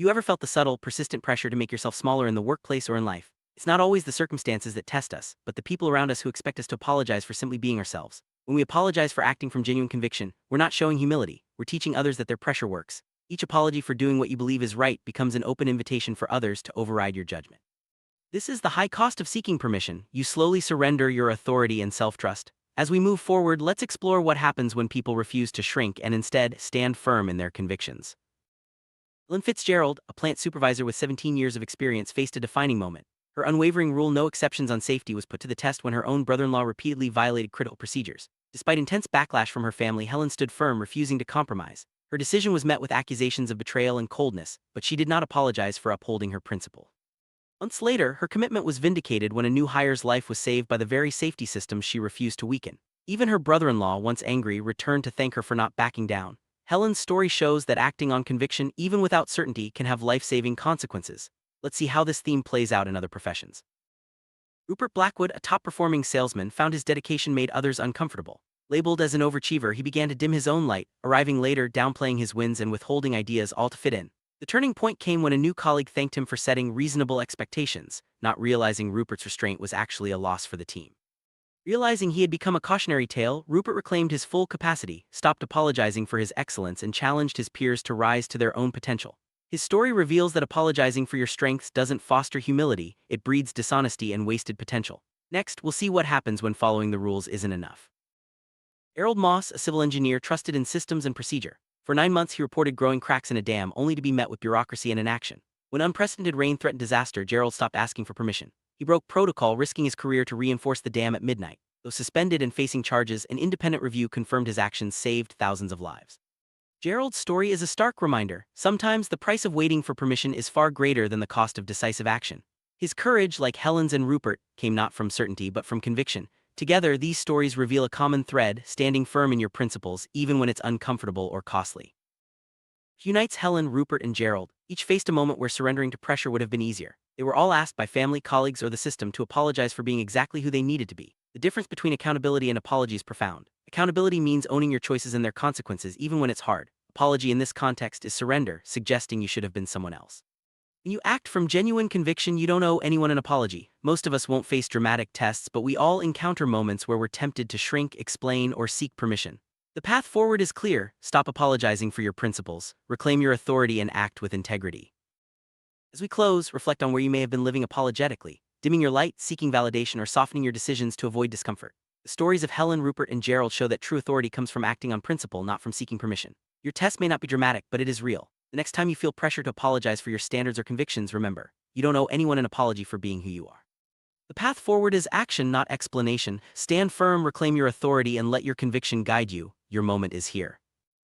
You ever felt the subtle, persistent pressure to make yourself smaller in the workplace or in life? It's not always the circumstances that test us, but the people around us who expect us to apologize for simply being ourselves. When we apologize for acting from genuine conviction, we're not showing humility, we're teaching others that their pressure works. Each apology for doing what you believe is right becomes an open invitation for others to override your judgment. This is the high cost of seeking permission. You slowly surrender your authority and self-trust. As we move forward, let's explore what happens when people refuse to shrink and instead stand firm in their convictions. Lynn Fitzgerald, a plant supervisor with 17 years of experience, faced a defining moment. Her unwavering rule, no exceptions on safety, was put to the test when her own brother-in-law repeatedly violated critical procedures. Despite intense backlash from her family, Helen stood firm, refusing to compromise. Her decision was met with accusations of betrayal and coldness, but she did not apologize for upholding her principle. Months later, her commitment was vindicated when a new hire's life was saved by the very safety systems she refused to weaken. Even her brother-in-law, once angry, returned to thank her for not backing down. Helen's story shows that acting on conviction, even without certainty, can have life-saving consequences. Let's see how this theme plays out in other professions. Rupert Blackwood, a top-performing salesman, found his dedication made others uncomfortable. Labeled as an overachiever, he began to dim his own light, arriving later, downplaying his wins and withholding ideas all to fit in. The turning point came when a new colleague thanked him for setting reasonable expectations, not realizing Rupert's restraint was actually a loss for the team. Realizing he had become a cautionary tale, Rupert reclaimed his full capacity, stopped apologizing for his excellence, and challenged his peers to rise to their own potential. His story reveals that apologizing for your strengths doesn't foster humility, it breeds dishonesty and wasted potential. Next, we'll see what happens when following the rules isn't enough. Errol Moss, a civil engineer trusted in systems and procedure. For 9 months he reported growing cracks in a dam, only to be met with bureaucracy and inaction. When unprecedented rain threatened disaster, Gerald stopped asking for permission. He broke protocol, risking his career to reinforce the dam at midnight. Though suspended and facing charges, an independent review confirmed his actions saved thousands of lives. Gerald's story is a stark reminder. Sometimes the price of waiting for permission is far greater than the cost of decisive action. His courage, like Helen's and Rupert, came not from certainty but from conviction. Together, these stories reveal a common thread: standing firm in your principles, even when it's uncomfortable or costly. Unites Helen, Rupert, and Gerald. Each faced a moment where surrendering to pressure would have been easier. They were all asked by family, colleagues, or the system to apologize for being exactly who they needed to be. The difference between accountability and apology is profound. Accountability means owning your choices and their consequences, even when it's hard. Apology in this context is surrender, suggesting you should have been someone else. When you act from genuine conviction, you don't owe anyone an apology. Most of us won't face dramatic tests, but we all encounter moments where we're tempted to shrink, explain, or seek permission. The path forward is clear: stop apologizing for your principles, reclaim your authority, and act with integrity. As we close, reflect on where you may have been living apologetically, dimming your light, seeking validation, or softening your decisions to avoid discomfort. The stories of Helen, Rupert, and Gerald show that true authority comes from acting on principle, not from seeking permission. Your test may not be dramatic, but it is real. The next time you feel pressure to apologize for your standards or convictions, remember, you don't owe anyone an apology for being who you are. The path forward is action, not explanation. Stand firm, reclaim your authority, and let your conviction guide you. Your moment is here.